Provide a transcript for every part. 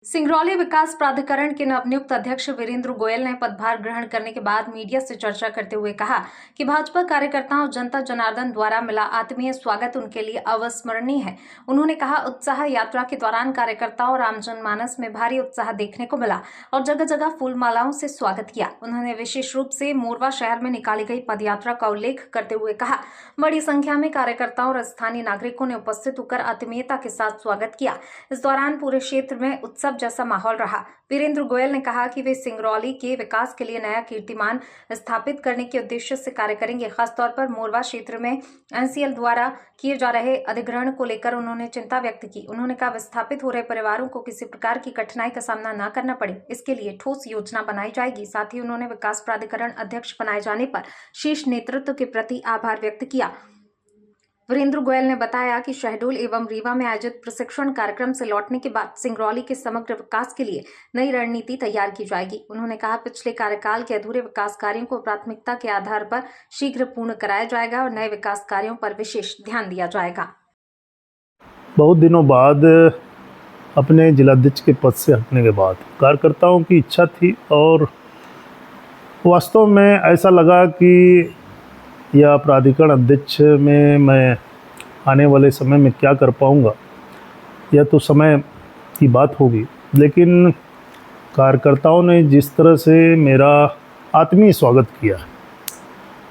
सिंगरौली विकास प्राधिकरण के नवनियुक्त अध्यक्ष वीरेंद्र गोयल ने पदभार ग्रहण करने के बाद मीडिया से चर्चा करते हुए कहा कि भाजपा कार्यकर्ताओं और जनता जनार्दन द्वारा मिला आत्मीय स्वागत उनके लिए अविस्मरणीय है। उन्होंने कहा, उत्साह यात्रा के दौरान कार्यकर्ताओं और आम जनमानस में भारी उत्साह देखने को मिला और जगह जगह फूल मालाओं से स्वागत किया। उन्होंने विशेष रूप से मोरवा शहर में निकाली गई पदयात्रा का उल्लेख करते हुए कहा, बड़ी संख्या में कार्यकर्ताओं और स्थानीय नागरिकों ने उपस्थित होकर आत्मीयता के साथ स्वागत किया। इस दौरान पूरे क्षेत्र में उत्सव जैसा माहौल रहा। वीरेंद्र गोयल ने कहा कि वे सिंगरौली के विकास के लिए नया कीर्तिमान स्थापित करने के उद्देश्य से कार्य करेंगे। खासतौर पर मोरवा क्षेत्र में एनसीएल द्वारा किए जा रहे अधिग्रहण को लेकर उन्होंने चिंता व्यक्त की। उन्होंने कहा, विस्थापित हो रहे परिवारों को किसी प्रकार की कठिनाई का सामना न करना पड़े, इसके लिए ठोस योजना बनाई जाएगी। साथ ही उन्होंने विकास प्राधिकरण अध्यक्ष बनाए जाने पर शीर्ष नेतृत्व के प्रति आभार व्यक्त किया। वीरेंद्र गोयल ने बताया कि शहडोल एवं रीवा में आयोजित प्रशिक्षण कार्यक्रम से लौटने के बाद सिंगरौली के समग्र विकास के लिए नई रणनीति तैयार की जाएगी। उन्होंने कहा, पिछले कार्यकाल के अधूरे विकास कार्यों को प्राथमिकता के आधार पर शीघ्र पूर्ण कराया जाएगा और नए विकास कार्यों पर विशेष ध्यान दिया जाएगा। बहुत दिनों बाद अपने जिलाध्यक्ष के पद से हटने के बाद कार्यकर्ताओं की इच्छा थी और वास्तव में ऐसा लगा कि या प्राधिकरण अध्यक्ष में मैं आने वाले समय में क्या कर पाऊँगा, यह तो समय की बात होगी। लेकिन कार्यकर्ताओं ने जिस तरह से मेरा आत्मीय स्वागत किया,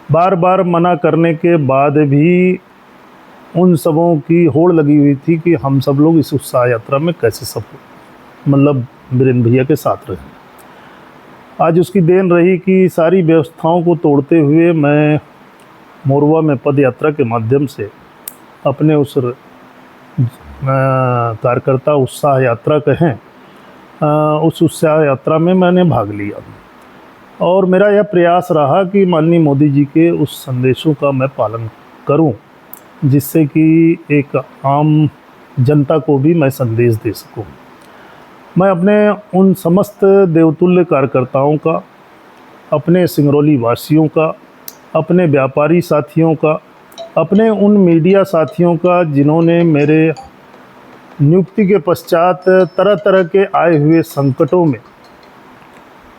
बार बार मना करने के बाद भी उन सबों की होड़ लगी हुई थी कि हम सब लोग इस उत्साह यात्रा में कैसे सब मतलब वीरेंद्र भैया के साथ रहे। आज उसकी देन रही कि सारी व्यवस्थाओं को तोड़ते हुए मैं मोरवा में पद यात्रा के माध्यम से अपने उस कार्यकर्ता उत्साह यात्रा कहें उस उत्साह यात्रा में मैंने भाग लिया और मेरा यह प्रयास रहा कि माननीय मोदी जी के उस संदेशों का मैं पालन करूं, जिससे कि एक आम जनता को भी मैं संदेश दे सकूं। मैं अपने उन समस्त देवतुल्य कार्यकर्ताओं का, अपने सिंगरौली वासियों का, अपने व्यापारी साथियों का, अपने उन मीडिया साथियों का जिन्होंने मेरे नियुक्ति के पश्चात तरह तरह के आए हुए संकटों में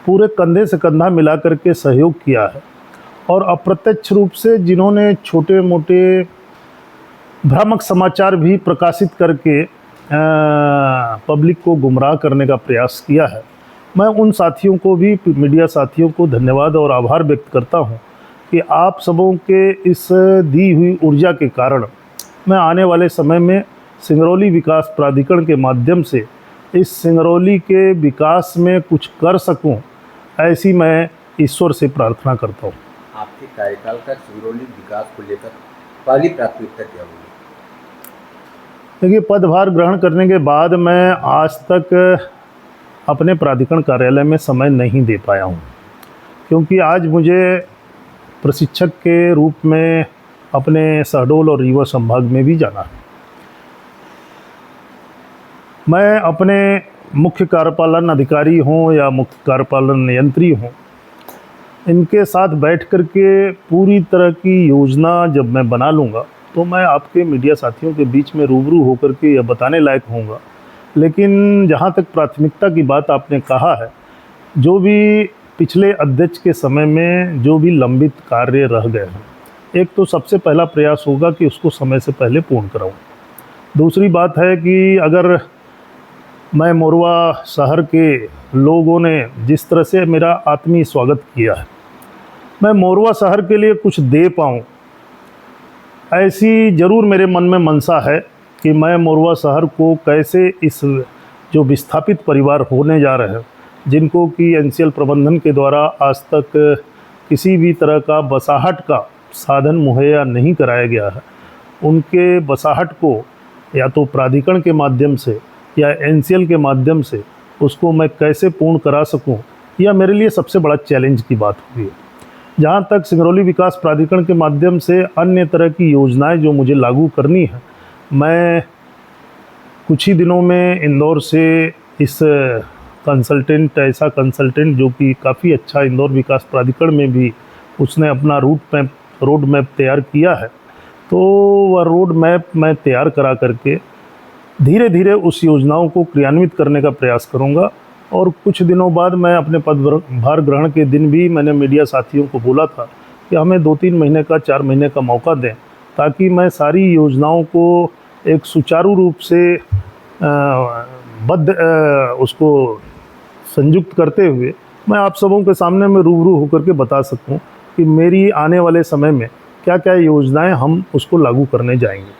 पूरे कंधे से कंधा मिला करके सहयोग किया है और अप्रत्यक्ष रूप से जिन्होंने छोटे मोटे भ्रामक समाचार भी प्रकाशित करके पब्लिक को गुमराह करने का प्रयास किया है, मैं उन साथियों को भी, मीडिया साथियों को धन्यवाद और आभार व्यक्त करता हूं कि आप सबों के इस दी हुई ऊर्जा के कारण मैं आने वाले समय में सिंगरौली विकास प्राधिकरण के माध्यम से इस सिंगरौली के विकास में कुछ कर सकूं, ऐसी मैं ईश्वर से प्रार्थना करता हूं। आपके कार्यकाल का सिंगरौली विकास को लेकर पहली प्राथमिकता क्या होगी? देखिए, पदभार ग्रहण करने के बाद मैं आज तक अपने प्राधिकरण कार्यालय में समय नहीं दे पाया हूं, क्योंकि आज मुझे प्रशिक्षक के रूप में अपने शहडोल और रीवा संभाग में भी जाना है। मैं अपने मुख्य कार्यपालन अधिकारी हों या मुख्य कार्यपालन यंत्री हों, इनके साथ बैठ कर के पूरी तरह की योजना जब मैं बना लूँगा तो मैं आपके मीडिया साथियों के बीच में रूबरू होकर के यह बताने लायक होऊंगा। लेकिन जहाँ तक प्राथमिकता की बात आपने कहा है, जो भी पिछले अध्यक्ष के समय में जो भी लंबित कार्य रह गए हैं, एक तो सबसे पहला प्रयास होगा कि उसको समय से पहले पूर्ण कराऊं। दूसरी बात है कि अगर मैं मोरवा शहर के लोगों ने जिस तरह से मेरा आत्मीय स्वागत किया है, मैं मोरवा शहर के लिए कुछ दे पाऊँ, ऐसी ज़रूर मेरे मन में मनसा है कि मैं मोरवा शहर को कैसे इस जो विस्थापित परिवार होने जा रहे हैं, जिनको कि एनसीएल प्रबंधन के द्वारा आज तक किसी भी तरह का बसाहट का साधन मुहैया नहीं कराया गया है, उनके बसाहट को या तो प्राधिकरण के माध्यम से या एनसीएल के माध्यम से उसको मैं कैसे पूर्ण करा सकूं, यह मेरे लिए सबसे बड़ा चैलेंज की बात हुई है। जहाँ तक सिंगरौली विकास प्राधिकरण के माध्यम से अन्य तरह की योजनाएं जो मुझे लागू करनी है, मैं कुछ ही दिनों में इंदौर से इस ऐसा कंसल्टेंट जो कि काफ़ी अच्छा इंदौर विकास प्राधिकरण में भी उसने अपना रोड मैप तैयार किया है, तो वह रोड मैप मैं तैयार करा करके धीरे धीरे उस योजनाओं को क्रियान्वित करने का प्रयास करूंगा। और कुछ दिनों बाद मैं अपने पदभार ग्रहण के दिन भी मैंने मीडिया साथियों को बोला था कि हमें 2-3 महीने का 4 महीने का मौका दें, ताकि मैं सारी योजनाओं को एक सुचारू रूप से उसको संयुक्त करते हुए मैं आप सबों के सामने में रूबरू होकर के बता सकूं कि मेरी आने वाले समय में क्या क्या योजनाएं हम उसको लागू करने जाएंगे।